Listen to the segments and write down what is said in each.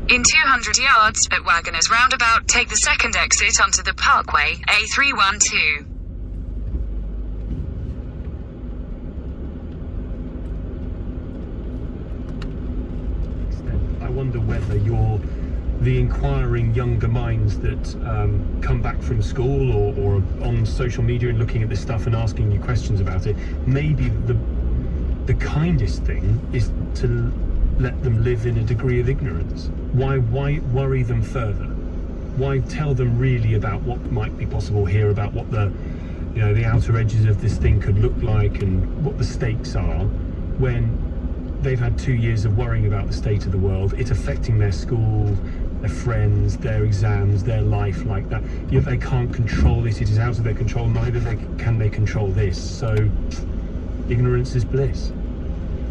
In 200 yards, at Wagoners Roundabout, take the second exit onto the Parkway, A312. I wonder whether you're the inquiring younger minds that come back from school or on social media and looking at this stuff and asking you questions about it. Maybe the kindest thing is to let them live in a degree of ignorance. Why worry them further? Why tell them really about what might be possible here, about what the outer edges of this thing could look like and what the stakes are, when they've had 2 years of worrying about the state of the world, it affecting their school, their friends, their exams, their life like that. Yet they can't control it. It is out of their control. Neither can they control this. So ignorance is bliss.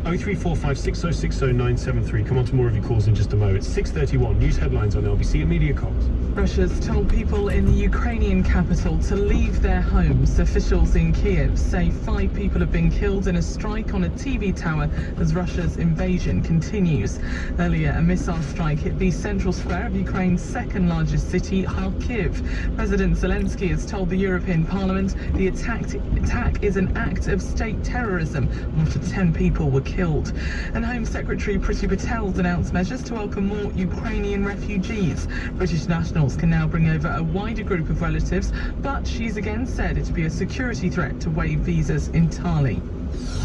03456060973. Come on to more of your calls in just a moment. 6:31. News headlines on LBC and Media Cops. Russia's told people in the Ukrainian capital to leave their homes. Officials in Kiev say 5 people have been killed in a strike on a TV tower as Russia's invasion continues. Earlier, a missile strike hit the central square of Ukraine's second largest city, Kharkiv. President Zelensky has told the European Parliament the attack is an act of state terrorism after 10 people were killed. And Home Secretary Priti Patel's announced measures to welcome more Ukrainian refugees. British nationals can now bring over a wider group of relatives, but she's again said it to be a security threat to waive visas entirely.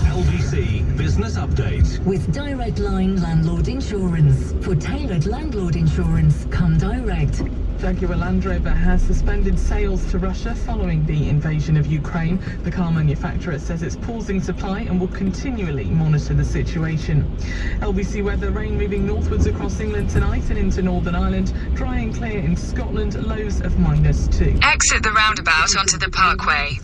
LBC Business Update. With Direct Line Landlord Insurance. For tailored landlord insurance, come direct. Jaguar Land Rover has suspended sales to Russia following the invasion of Ukraine. The car manufacturer says it's pausing supply and will continually monitor the situation. LBC weather, rain moving northwards across England tonight and into Northern Ireland. Dry and clear in Scotland, lows of -2. Exit the roundabout onto the Parkway.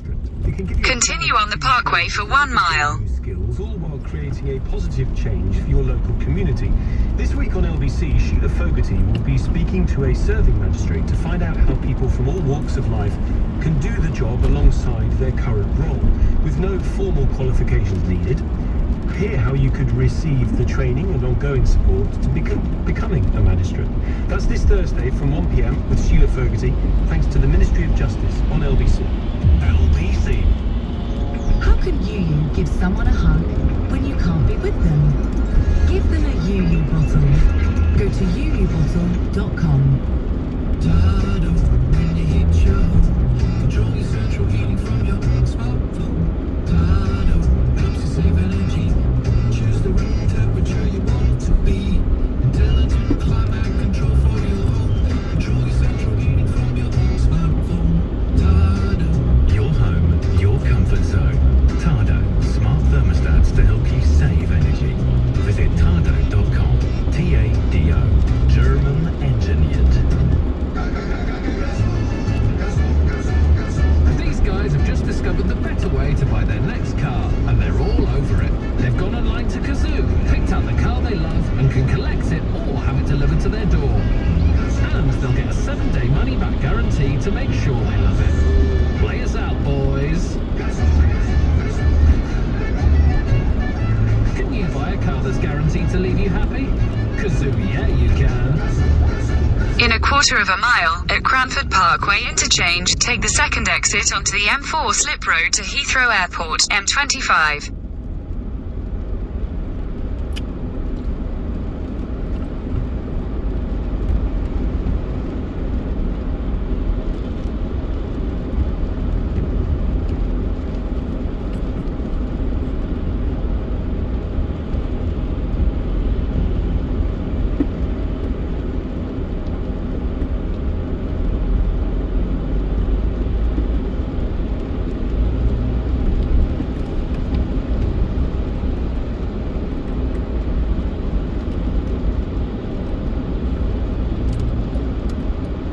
Continue on the Parkway for 1 mile. Skills, all while creating a positive change for your local community. This week on LBC, Sheila Fogarty will be speaking to a serving magistrate to find out how people from all walks of life can do the job alongside their current role, with no formal qualifications needed. Hear how you could receive the training and ongoing support to becoming a magistrate. That's this Thursday from 1 p.m. with Sheila Fogarty, thanks to the Ministry of Justice on LBC. LBC. How can you give someone a hug when you can't be with them? Give them a UU bottle. Go to uubottle.com. Tado, when you hit your home, control your central heating from your smartphone. Tado, helps you save energy. Choose the right temperature you want it to be. Intelligent climate control for your home. Control your central heating from your smartphone. Tado. Your home, your comfort zone. Tado, smart thermostats to help you save energy. Visit tado.com. T-A-D-O. German engineered. These guys have just discovered the better way to buy their next car, and they're all over it. They've gone online to Kazoo, picked out the car they love, and can collect it or have it delivered to their door. And they'll get a 7-day money-back guarantee to make sure they love it. Play us out, boys. Can you buy a car that's guaranteed to leave you happy? Kazoo, yeah, you can. In a quarter of a mile, at Cranford Parkway interchange, take the second exit onto the M4 slip road to Heathrow Airport, M25.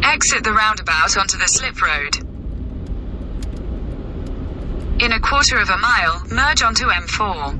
Exit the roundabout onto the slip road. In a quarter of a mile, merge onto M4.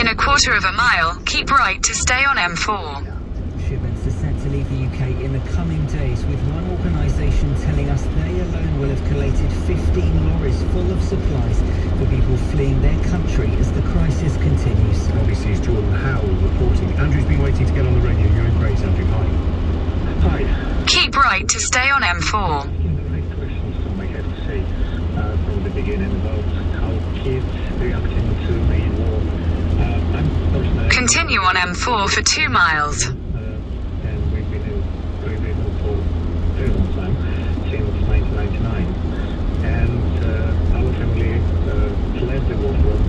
In a quarter of a mile, keep right to stay on M4. Shipments are set to leave the UK in the coming days, with one organisation telling us they alone will have collated 15 lorries full of supplies for people fleeing their country as the crisis continues. BBC's Jordan Howell reporting. Andrew's been waiting to get on the radio. You're in great, Andrew. Hi. Hi. Keep right to stay on M4. Asking the right questions, Tom, I have to say, from the beginning about how kids reacting to the war. I'm personally... Continue on M4 for 2 miles. And we've been in Britain for a very long time, since 1999. And our family fled the war from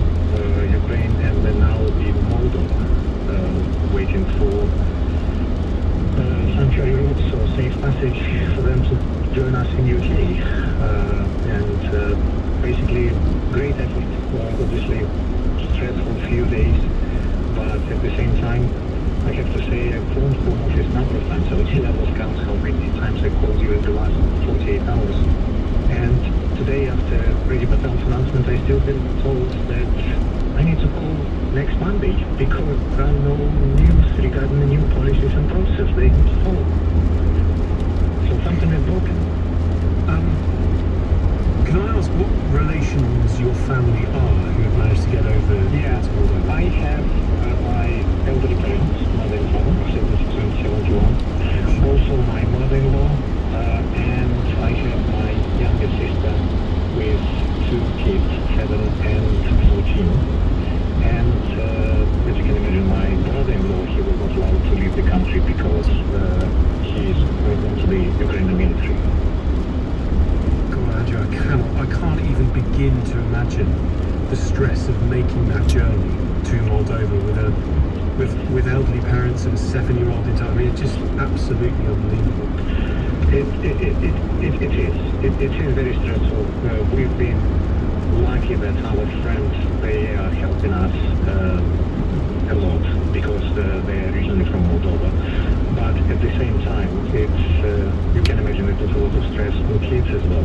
Ukraine, and they're now in Moldova, waiting for sanctuary routes or safe passage for them to join us in UK. Basically, great effort. Obviously, stressful few days, but at the same time, I have to say I've phoned home office a number of times. I would say I lost count how many times I called you in the last 48 hours. And today, after Radio Patel's announcement, I still been told that I need to call next Monday because there are no news regarding the new policies and processes they need to follow. So something is broken. Can I ask what relations your family are who have managed to get over to Moldova? I have my elderly parents, mother and father, 72 and 71. Also my mother-in-law, and I have my younger sister with 2 kids, 7 and 14. And as you can imagine, my brother-in-law, he was not allowed to leave the country because he's going into the Ukrainian military. God, Andrew, I can't even begin to imagine the stress of making that journey to Moldova with elderly parents and a 7-year-old in tow. I mean, it's just absolutely unbelievable. It is very stressful. We've been lucky that our friends, they are helping us a lot because they are originally from Moldova. But at the same time, it's you can imagine it is a lot of stress on kids as well.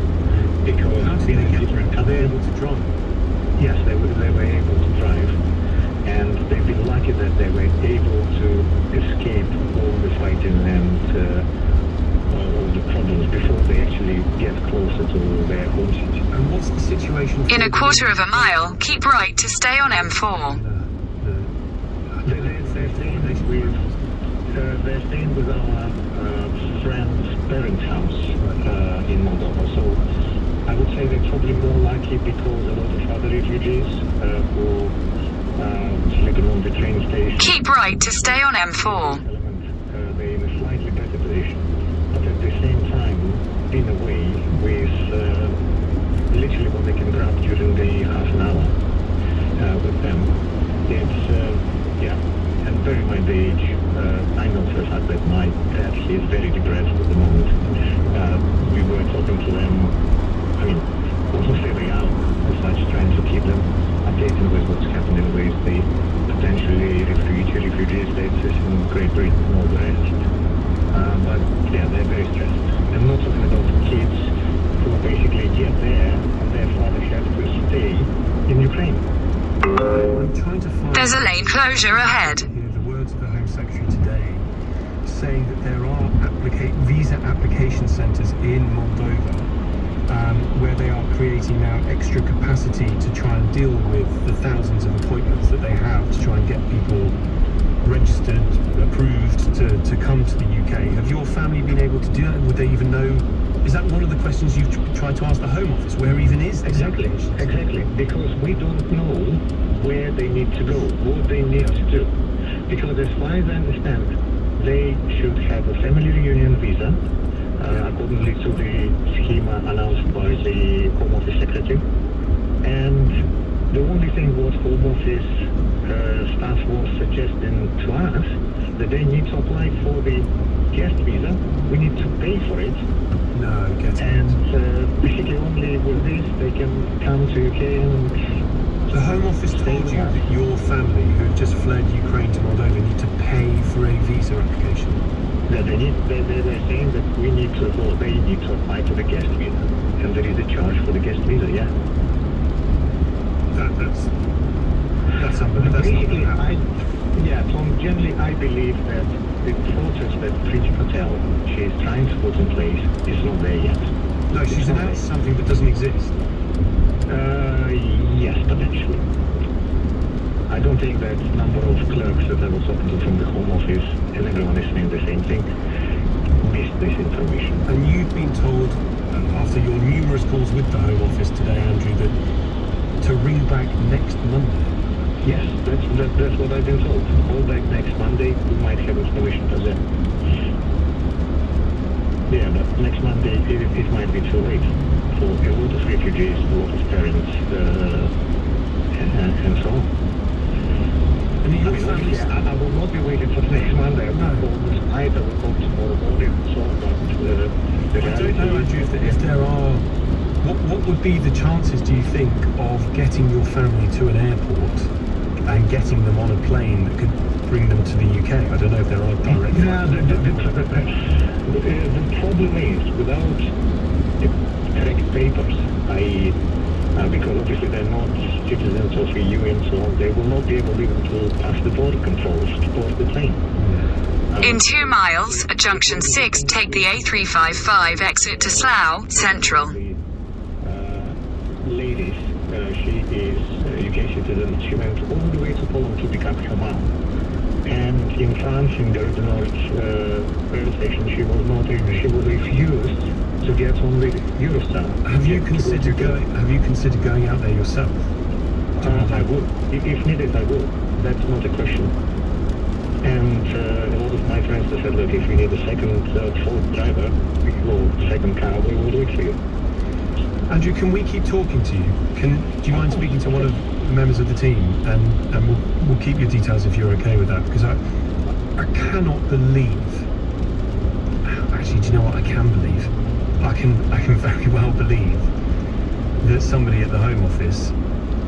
Because How did they get there? Are they able to drive? Yes, they were able to drive. And they've been lucky that they were able to escape all the fighting and all the problems before they actually get closer to their home city. And what's the situation for In a quarter of a mile, keep right to stay on M4. They're staying with our friend's parents' house in Moldova. So I would say they're probably more likely because a lot of other refugees who sleeping on the train station. Keep right to stay on M4. They're in a slightly better position, but at the same time, being away with literally what they can grab during the half an hour with them. It's and bear in mind the age. I know for a fact that my dad, he is very depressed at the moment. We were talking to them, I mean, almost every hour, as such, trying to keep them updated with what's happening with the potentially refugee status in Great Britain and all the rest. But yeah, they're very stressed. I'm not talking about kids who basically get there and their father has to stay in Ukraine. I'm trying to find... There's a lane closure ahead. The words of the Home Secretary today saying that there are visa application centres in Moldova where they are creating now extra capacity to try and deal with the thousands of appointments that they have to try and get people registered, approved to come to the UK. Have your family been able to do that? Would they even know? Is that one of the questions you've tried to ask the Home Office? Where even is this? Exactly, because we don't know where they need to go, what they need to do. Because as far as I understand, they should have a family reunion visa, accordingly to the schema announced by the Home Office Secretary. And the only thing what Home Office staff was suggesting to us, that they need to apply for the guest visa, we need to pay for it. No, get it. And basically only with this they can come to UK and... The Home Office told you that your family, who have just fled Ukraine to Moldova, need to pay for a visa application? Yeah, they're saying that we need to, or they need to apply for the guest visa. And there is a charge for the guest visa, yeah. That's unbelievable. That's basically, not Yeah, Tom, generally I believe that the process that Pretty Patel she's trying to put in place is not there yet. No, she's It's not announced there. something that doesn't exist. Yes, potentially. I don't think that number of clerks that I was talking to from the Home Office, and everyone is saying the same thing, missed this information. And you've been told, after your numerous calls with the Home Office today, Andrew, that to ring back next Monday. Yes, that's what I've been told. Call back next Monday, we might have information for them. Yeah, but next Monday it might be too late for a lot of refugees, a lot of parents, and so on. And I your mean, family's... obviously, I will not be waiting for next Monday. I will call tonight, I will call tomorrow morning, and so on. But I don't know, Andrew, if there are... What would be the chances, do you think, of getting your family to an airport and getting them on a plane that could bring them to the UK? I don't know if there are direct... No, the problem is, without correct papers, because obviously they're not citizens of EU and so on, they will not be able even to pass the border controls to board the plane. In 2 miles, at junction 6, take the A355 exit to Slough Central. Ladies, she is a UK citizen. She went all the way to Poland to pick up her mom. And in France, in the North rail station, she was refused to get on the Eurostar. Have you considered going out there yourself? I would. If needed, I would. That's not a question. And a lot of my friends have said, look, if we need a second, fourth driver, or second car, we will do it for you. Andrew, can we keep talking to you? Do you mind speaking to one of the members of the team, and we'll keep your details if you're okay with that? Because I cannot believe. Actually, do you know what I can believe? I can very well believe that somebody at the Home Office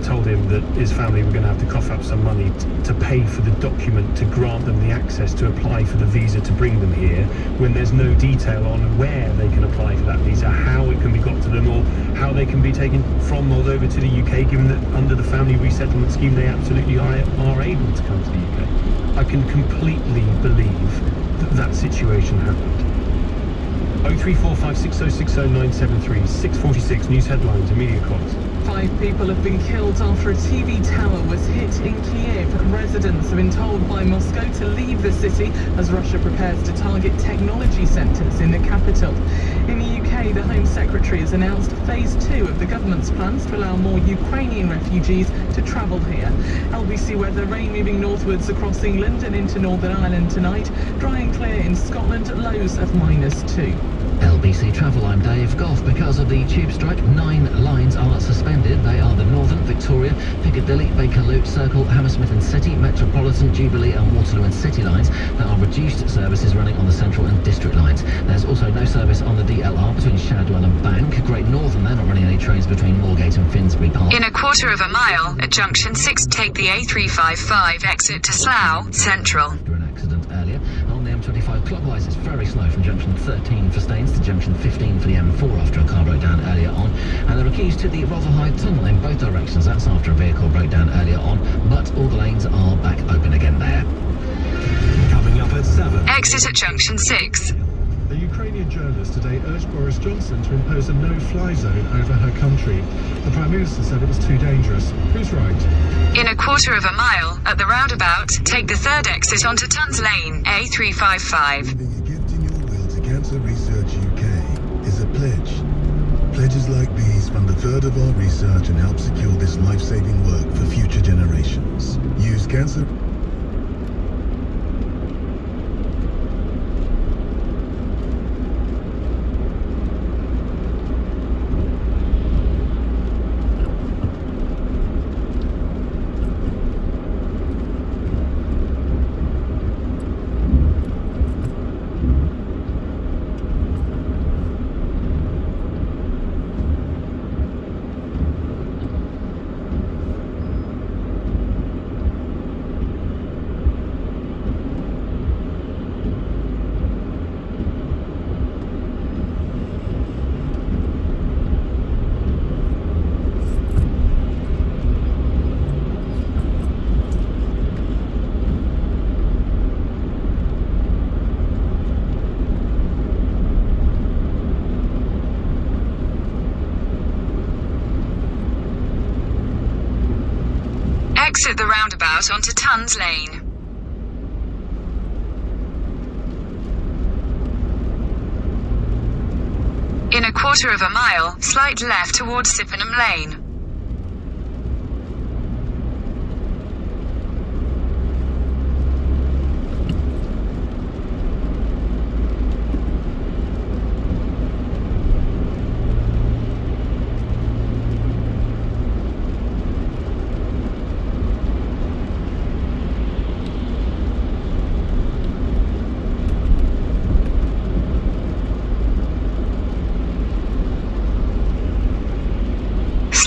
told him that his family were going to have to cough up some money to pay for the document to grant them the access to apply for the visa to bring them here, when there's no detail on where they can apply for that visa, how it can be got to them, or how they can be taken from Moldova to the UK, given that under the family resettlement scheme they absolutely are able to come to the UK. I can completely believe that situation happened. 03456060973, 6:46 news headlines, immediate calls. 5 people have been killed after a TV tower was hit in Kiev. Residents have been told by Moscow to leave the city as Russia prepares to target technology centres in the capital. In the UK, the Home Secretary has announced phase 2 of the government's plans to allow more Ukrainian refugees to travel here. LBC weather, rain moving northwards across England and into Northern Ireland tonight. Dry and clear in Scotland, lows of -2. LBC Travel, I'm Dave Goff. Because of the tube strike, 9 lines are suspended. They are the Northern, Victoria, Piccadilly, Bakerloo, Circle, Hammersmith and City, Metropolitan, Jubilee and Waterloo and City lines. There are reduced services running on the Central and District lines. There's also no service on the DLR between Shadwell and Bank. Great Northern, they're not running any trains between Moorgate and Finsbury Park. In a quarter of a mile, at junction 6, take the A355 exit to Slough Central. After an accident earlier on the M25 clockwise, it's very slow from junction 13 for Staines to junction 15 for the M4 after a car broke down earlier on. And there are queues to the Rotherhithe Tunnel in both directions. That's after a vehicle broke down earlier on, but all the lanes are back open again there. Coming up at 7. Exit at junction 6. The Ukrainian journalist today urged Boris Johnson to impose a no-fly zone over her country. The Prime Minister said it was too dangerous. Who's right? In a quarter of a mile, at the roundabout, take the 3rd exit onto Tuns Lane, A355. Leaving a gift in your will to Cancer Research UK is a pledge. Pledges like these fund a third of our research and help secure this life-saving work for future generations. Use Cancer... exit the roundabout onto Tons Lane. In a quarter of a mile, slight left towards Sippenham Lane.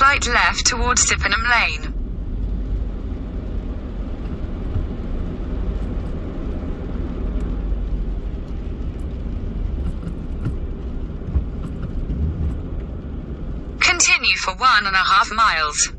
Slight left towards Sippenham Lane. Continue for 1.5 miles.